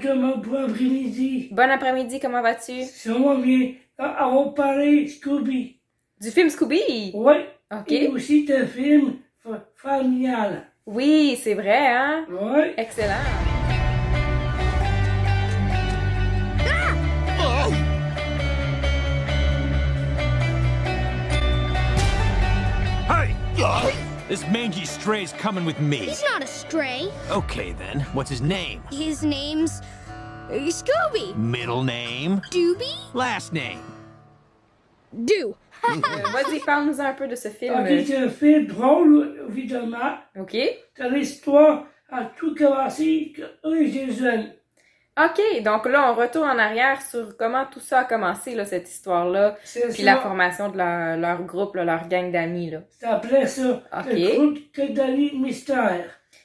demain bon après-midi. Bon après-midi, comment vas-tu? Ça va bien. On va parler Scooby. Du film Scooby? Oui. OK. Et aussi d'un film familial. Oui, c'est vrai, hein? Oui. Excellent. Hey! This mangy stray's coming with me. He's not a stray. Okay, then. What's his name? His name's Scooby. Middle name? Doobie? Last name? Do. Vas-y, parle-nous un peu de ce film. C'est un film drôle, évidemment. OK. Dans l'histoire a tout commencé quand eux étaient jeunes. OK, donc là, on retourne en arrière sur comment tout ça a commencé, là, cette histoire-là, C'est puis ça. la formation de leur groupe, là, leur gang d'amis, là. Ça s'appelait ça. Ok. Le groupe que d'amis mystère.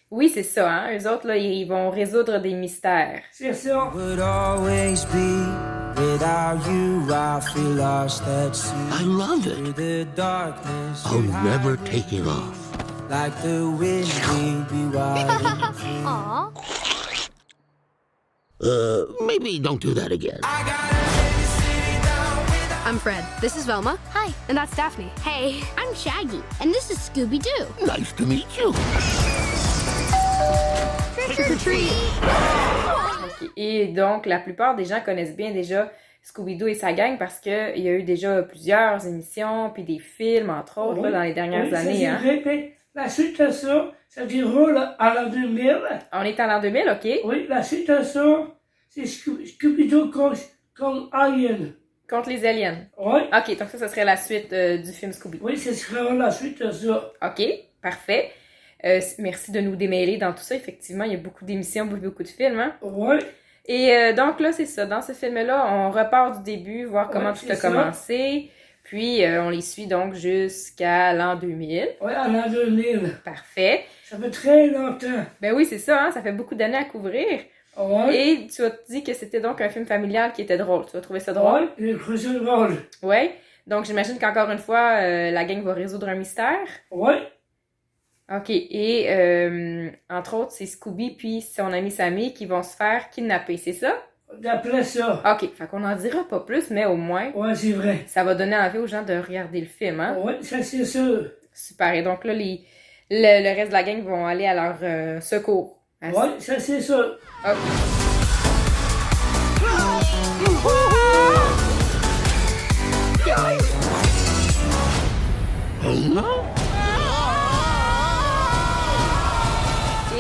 Oui, c'est ça, hein? Eux autres, là, ils vont résoudre des mystères. C'est ça. Would always be without you. I feel lost at sea. I love Through it. the darkness, I'll you never hide take it off. like the wind, we'd be wild and free. Aw. Maybe don't do that again. I'm Fred. This is Velma. Hi. And that's Daphne. Hey, I'm Shaggy, and this is Scooby-Doo. Nice to meet you. Trick or treat. OK. Et donc, la plupart des gens connaissent bien déjà Scooby-Doo et sa gang parce qu'il y a eu déjà plusieurs émissions, puis des films, entre autres, là, dans les dernières Oui, années. c'est Hein? vrai, mais la suite de ça déroule à l'an 2000. On est en l'an 2000, OK? Oui, la suite de ça, c'est Scooby-Doo comme Alien. Contre les aliens. Oui. OK, donc ça serait la suite du film Scooby. Oui, ce sera la suite de ça. OK, parfait. Merci de nous démêler dans tout ça. Effectivement, il y a beaucoup d'émissions, beaucoup de films. Hein? Oui. Et donc là, c'est ça. Dans ce film-là, on repart du début, voir comment Ouais, tout c'est a ça. commencé. Puis, on les suit donc jusqu'à l'an 2000. Oui, à l'an 2000. Parfait. Ça fait très longtemps. Ben oui, c'est ça. Hein? Ça fait beaucoup d'années à couvrir. Oui. Et tu as dit que c'était donc un film familial qui était drôle. Tu as trouvé ça drôle? Oui, j'ai trouvé ça drôle. Oui. Donc, j'imagine qu'encore une fois, la gang va résoudre un mystère. Oui. OK. Et, entre autres, c'est Scooby puis son ami Sammy qui vont se faire kidnapper, c'est ça? D'après ça. OK. Fait qu'on n'en dira pas plus, mais au moins, Oui, c'est vrai. ça va donner envie aux gens de regarder le film, hein? Oui, ça c'est sûr. Super. Et donc là, le reste de la gang vont aller à leur secours. Hein? Oui, ça c'est sûr. OK.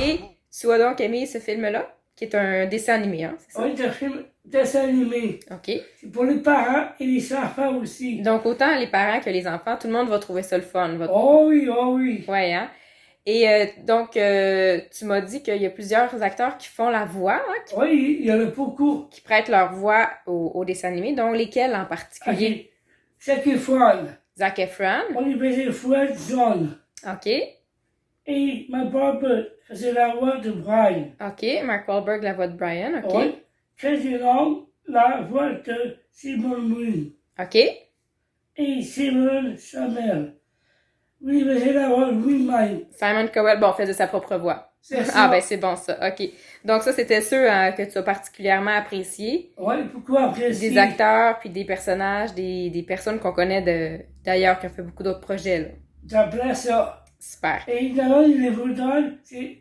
Et tu as donc aimé ce film-là, qui est un dessin animé, hein? C'est ça? Oui, c'est un film dessin animé. OK. C'est pour les parents et les enfants aussi. Donc, autant les parents que les enfants, tout le monde va trouver ça le fun. Oh oui, oh oui. Ouais, hein? Et donc, tu m'as dit qu'il y a plusieurs acteurs qui font la voix, hein, Oui, il y en a beaucoup. qui prêtent leur voix au dessin animé, dont lesquels en particulier? Zac Efron. Zac Efron. On y faisait Fred John. OK. Et ma barbe faisait la voix de Brian. OK. Mark Wahlberg, la voix de Brian. OK. Oui. Chris Long, la voix de Simon Moon. OK. Et Simon Chamel. Oui, il faisait la voix de lui-même. Simon Cowell, bon, faisait sa propre voix. C'est ça. Ah, ben c'est bon ça. OK. Donc, ça, c'était ceux que tu as particulièrement appréciés. Oui, pourquoi apprécier? Des acteurs, puis des personnages, des personnes qu'on connaît d'ailleurs, qui ont fait beaucoup d'autres projets, là. D'après ça. Super. Et évidemment, les vous donne, c'est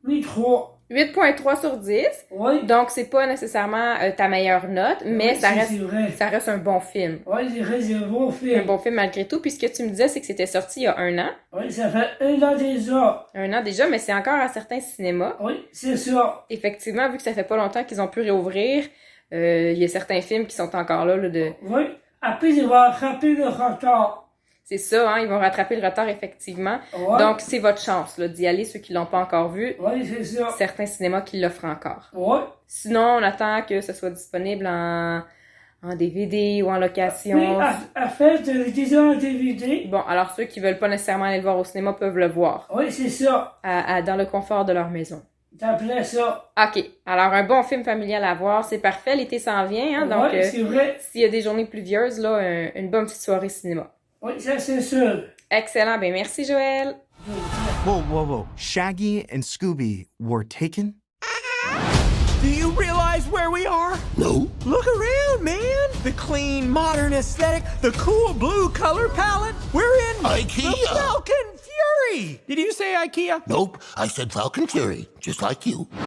8-3. 8.3 sur 10. Oui. Donc, c'est pas nécessairement ta meilleure note, mais Oui, ça c'est vrai. reste un bon film. Oui, c'est un bon Un film. bon film malgré tout. Puis ce que tu me disais, c'est que c'était sorti il y a 1 an. Oui, ça fait 1 an déjà. 1 an déjà, mais c'est encore à certains cinémas. Oui, c'est ça. Effectivement, vu que ça fait pas longtemps qu'ils ont pu réouvrir, il y a certains films qui sont encore là de... Oui. Après, il va attraper le retard. C'est ça, hein, ils vont rattraper le retard, effectivement. Oui. Donc, c'est votre chance là, d'y aller, ceux qui l'ont pas encore vu. Oui, c'est ça. Certains cinémas qui l'offrent encore. Oui. Sinon, on attend que ce soit disponible en DVD ou en location. Oui, à faire de le déjà en DVD. Bon, alors ceux qui veulent pas nécessairement aller le voir au cinéma peuvent le voir Oui, c'est ça. dans le confort de leur maison. D'après ça. OK. Alors, un bon film familial à voir, c'est parfait. L'été s'en vient, hein, donc Oui, c'est vrai. s'il y a des journées pluvieuses, là, une bonne petite soirée cinéma. Oui, ça c'est sûr. Excellent. Ben merci, Joël. Whoa, whoa, whoa. Shaggy and Scooby were taken? Do you you realize where we are? No? Look around, man. The clean, modern aesthetic, the cool blue color palette. We're in IKEA. the Falcon Fury. Did you say IKEA? Nope, I said Falcon Fury, just like you.